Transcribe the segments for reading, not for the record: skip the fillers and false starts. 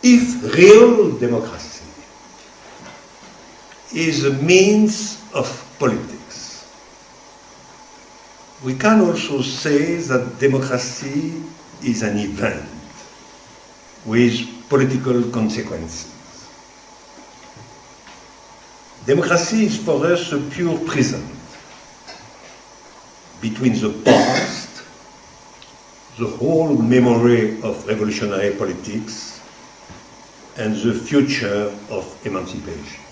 if real democracy is a means of politics, we can also say that democracy is an event with political consequences. Democracy is for us a pure present between the past, the whole memory of revolutionary politics, and the future of emancipation.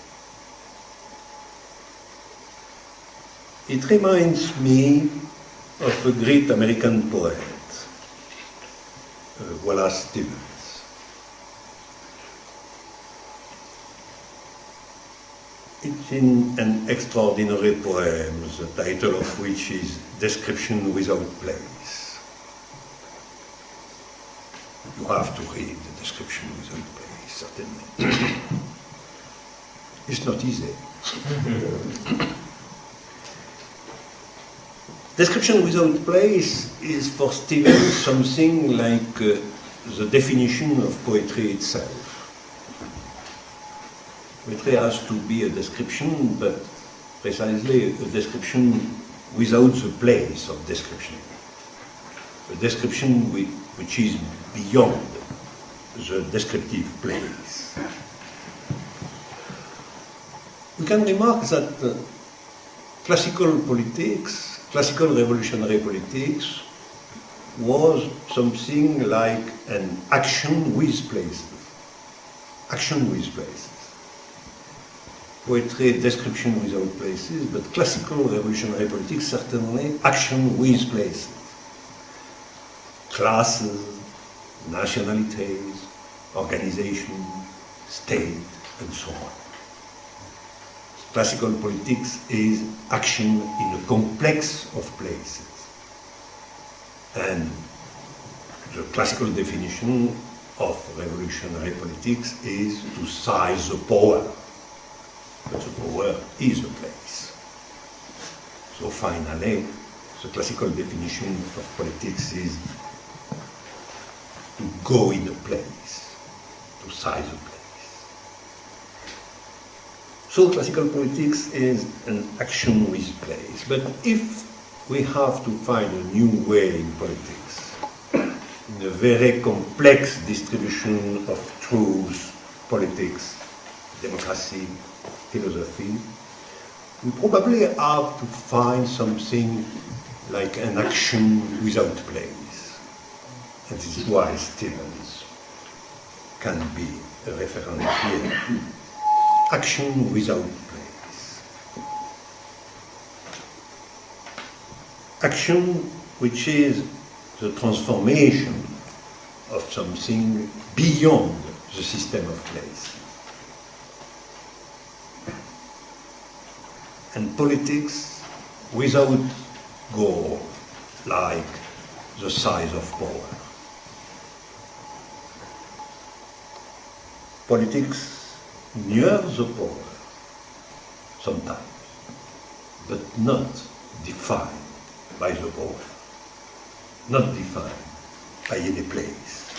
It reminds me of a great American poet, Wallace Stevens. It's in an extraordinary poem, the title of which is Description Without Place. You have to read the Description Without Place, certainly. It's not easy. Description without place is for Stevens something like the definition of poetry itself. Poetry has to be a description, but precisely a description without the place of description. A description which is beyond the descriptive place. We can remark that classical politics, classical revolutionary politics, was something like an action with places. Action with places. Poetry, description without places, but classical revolutionary politics, certainly action with places. Classes, nationalities, organization, state, and so on. Classical politics is action in a complex of places. And the classical definition of revolutionary politics is to seize the power. But the power is a place. So finally, the classical definition of politics is to go in a place, to seize a place. So classical politics is an action with place. But if we have to find a new way in politics, in a very complex distribution of truths, politics, democracy, philosophy, we probably have to find something like an action without place. And this is why Stevens can be a reference here. Action without place. Action which is the transformation of something beyond the system of place. And politics without goal, like the size of power. Politics near the power, sometimes, but not defined by the power, not defined by any place.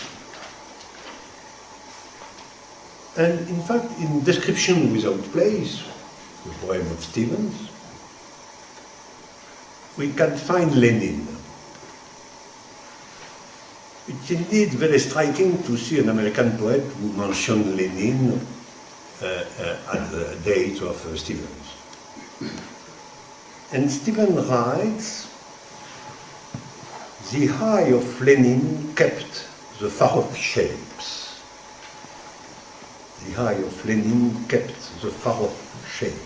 And in fact, in Description Without Place, the poem of Stevens, we can find Lenin. It's indeed very striking to see an American poet who mentioned Lenin at the date of Stevens. And Stevens writes, the eye of Lenin kept the far-off shapes. The eye of Lenin kept the far-off shapes.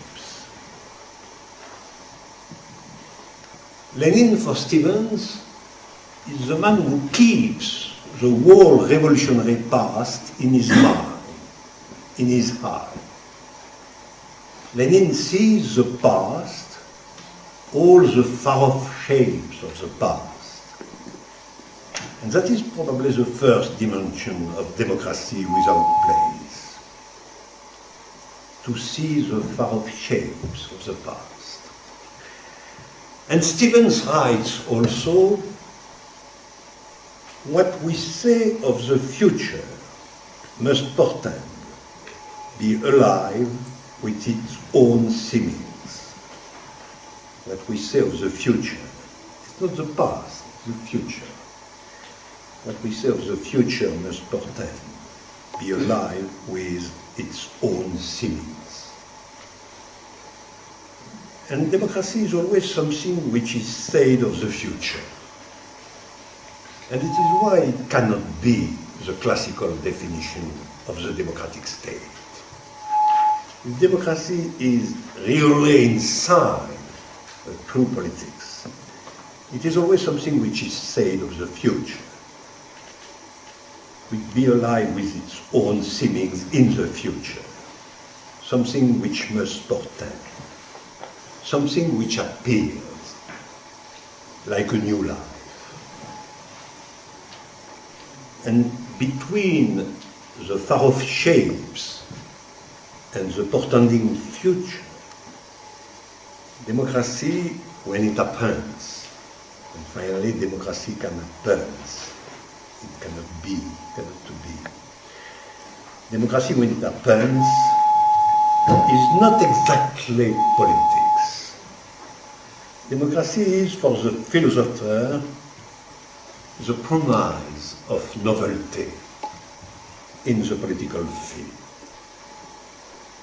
Lenin, for Stevens, is the man who keeps the whole revolutionary past in his mind, in his eye. Lenin sees the past, all the far-off shapes of the past. And that is probably the first dimension of democracy without place. To see the far-off shapes of the past. And Stevens writes also, what we say of the future must portend be alive with its own seemings. What we say of the future, it's not the past, it's the future. What we say of the future must portend be alive with its own seemings. And democracy is always something which is said of the future. And it is why it cannot be the classical definition of the democratic state. If democracy is really inside a true politics, it is always something which is said of the future. Will be alive with its own seemings in the future. Something which must portend. Something which appears like a new life. And between the far-off shapes and the portending future, democracy, when it happens, and finally democracy can happen, it cannot be, cannot to be. Democracy, when it happens, is not exactly politics. Democracy is, for the philosopher, the promise of novelty in the political field.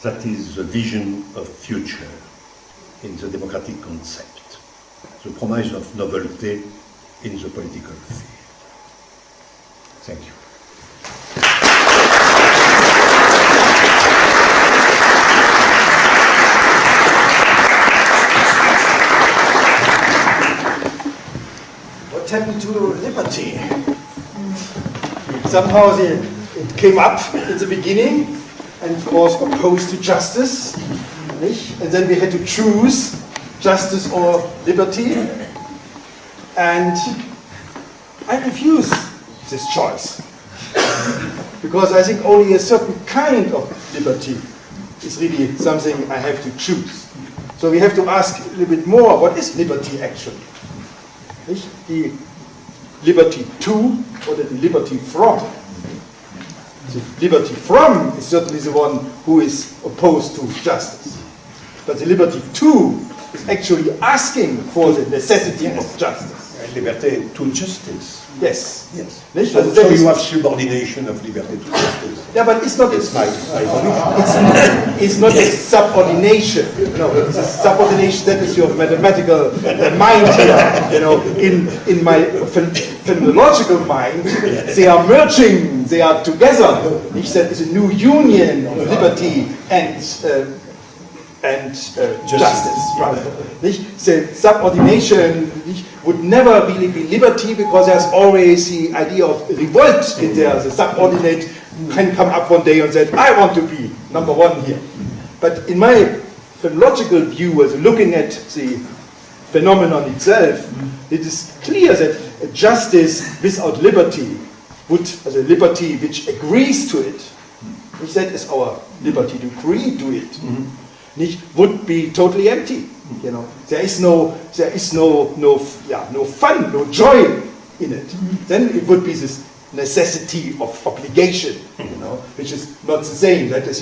That is the vision of future in the democratic concept, the promise of novelty in the political field. Thank you. What happened to liberty? Somehow it came up in the beginning and was opposed to justice. And then we had to choose justice or liberty. And I refused this choice. Because I think only a certain kind of liberty is really something I have to choose. So we have to ask a little bit more, what is liberty actually? The liberty to or the liberty from? The liberty from is certainly the one who is opposed to justice. But the liberty to is actually asking for the necessity of justice. Liberty to justice. Yes. Yes. So you have subordination of liberty to justice. Yeah, but it's not. It's not a subordination. No, it's a subordination. That is your mathematical mind here. You know, in my phenomenological mind, they are merging. They are together. That is a new union of liberty and justice. Right. The subordination would never really be liberty because there's always the idea of revolt in there. The subordinate can come up one day and say, I want to be number one here. But in my phenomenological view, as looking at the phenomenon itself, it is clear that a justice without liberty would, as a liberty which agrees to it, which that is our liberty to agree to it, would be totally empty. You know, there is no fun, no joy in it. Then it would be this necessity of obligation, you know, which is not the same. That is,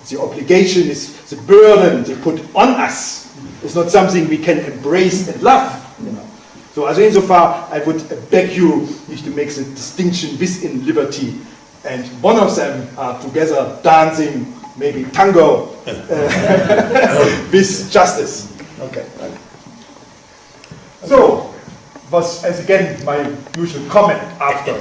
the obligation is the burden they put on us. It's not something we can embrace and love. You know. So, as insofar, I would beg you to make the distinction within liberty, and one of them are together dancing, maybe tango, with justice. Okay. So, was as again my usual comment after.